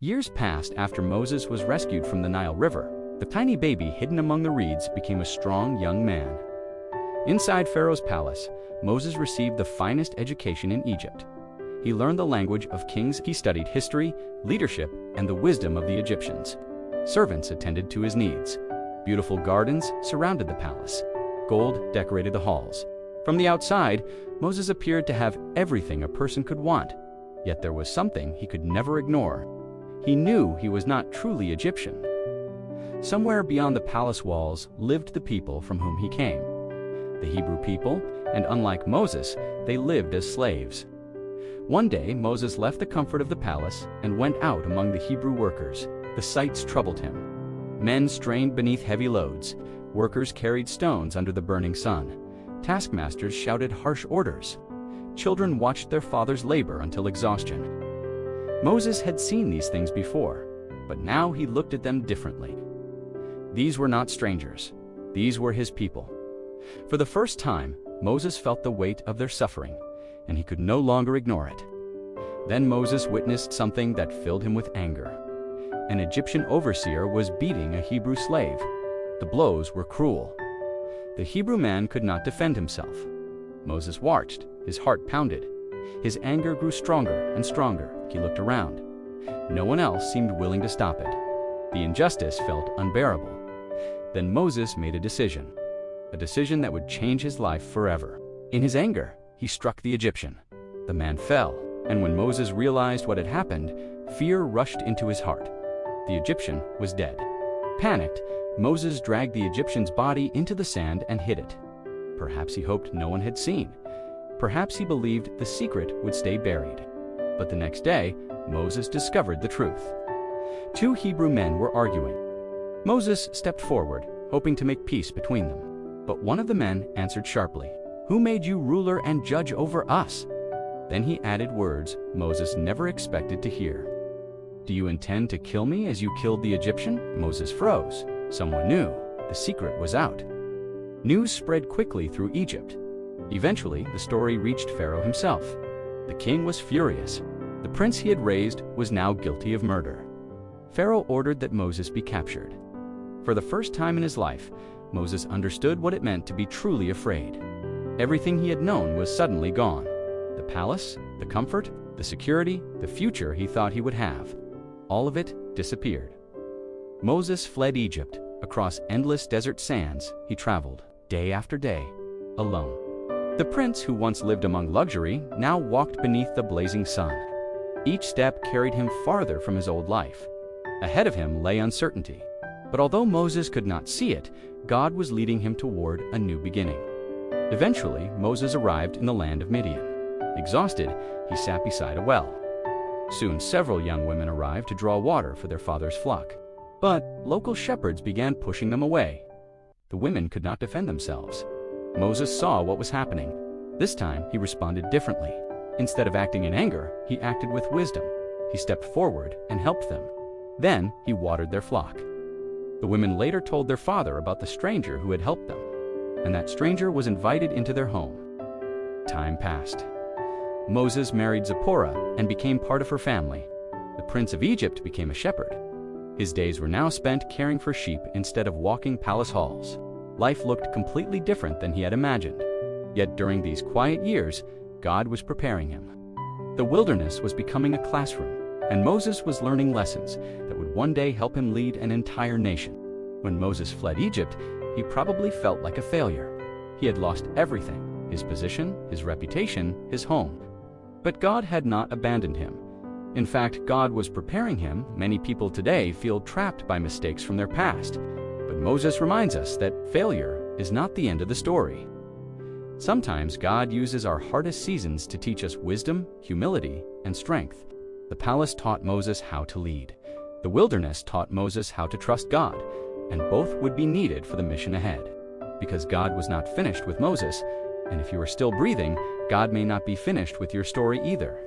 Years passed after Moses was rescued from the Nile River. The tiny baby hidden among the reeds became a strong young man. Inside Pharaoh's palace, Moses received the finest education in Egypt. He learned the language of kings. He studied history, leadership, and the wisdom of the Egyptians. Servants attended to his needs. Beautiful gardens surrounded the palace. Gold decorated the halls. From the outside, Moses appeared to have everything a person could want. Yet there was something he could never ignore. He knew he was not truly Egyptian. Somewhere beyond the palace walls lived the people from whom he came. The Hebrew people, and unlike Moses, they lived as slaves. One day, Moses left the comfort of the palace and went out among the Hebrew workers. The sights troubled him. Men strained beneath heavy loads. Workers carried stones under the burning sun. Taskmasters shouted harsh orders. Children watched their fathers labor until exhaustion. Moses had seen these things before, but now he looked at them differently. These were not strangers. These were his people. For the first time, Moses felt the weight of their suffering, and he could no longer ignore it. Then Moses witnessed something that filled him with anger. An Egyptian overseer was beating a Hebrew slave. The blows were cruel. The Hebrew man could not defend himself. Moses watched, his heart pounded. His anger grew stronger and stronger. He looked around. No one else seemed willing to stop it. The injustice felt unbearable. Then Moses made a decision that would change his life forever. In his anger, he struck the Egyptian. The man fell, and when Moses realized what had happened, fear rushed into his heart. The Egyptian was dead. Panicked, Moses dragged the Egyptian's body into the sand and hid it. Perhaps he hoped no one had seen. Perhaps he believed the secret would stay buried. But the next day, Moses discovered the truth. Two Hebrew men were arguing. Moses stepped forward, hoping to make peace between them. But one of the men answered sharply, "Who made you ruler and judge over us?" Then he added words Moses never expected to hear. "Do you intend to kill me as you killed the Egyptian?" Moses froze. Someone knew. The secret was out. News spread quickly through Egypt. Eventually, the story reached Pharaoh himself. The king was furious. The prince he had raised was now guilty of murder. Pharaoh ordered that Moses be captured. For the first time in his life, Moses understood what it meant to be truly afraid. Everything he had known was suddenly gone. The palace, the comfort, the security, the future he thought he would have. All of it disappeared. Moses fled Egypt. Across endless desert sands, he traveled, day after day, alone. The prince who once lived among luxury now walked beneath the blazing sun. Each step carried him farther from his old life. Ahead of him lay uncertainty. But although Moses could not see it, God was leading him toward a new beginning. Eventually, Moses arrived in the land of Midian. Exhausted, he sat beside a well. Soon several young women arrived to draw water for their father's flock. But local shepherds began pushing them away. The women could not defend themselves. Moses saw what was happening. This time, he responded differently. Instead of acting in anger, he acted with wisdom. He stepped forward and helped them. Then, he watered their flock. The women later told their father about the stranger who had helped them, and that stranger was invited into their home. Time passed. Moses married Zipporah and became part of her family. The prince of Egypt became a shepherd. His days were now spent caring for sheep instead of walking palace halls. Life looked completely different than he had imagined. Yet during these quiet years, God was preparing him. The wilderness was becoming a classroom, and Moses was learning lessons that would one day help him lead an entire nation. When Moses fled Egypt, he probably felt like a failure. He had lost everything: his position, his reputation, his home. But God had not abandoned him. In fact, God was preparing him. Many people today feel trapped by mistakes from their past. But Moses reminds us that failure is not the end of the story. Sometimes God uses our hardest seasons to teach us wisdom, humility, and strength. The palace taught Moses how to lead. The wilderness taught Moses how to trust God, and both would be needed for the mission ahead. Because God was not finished with Moses, and if you are still breathing, God may not be finished with your story either.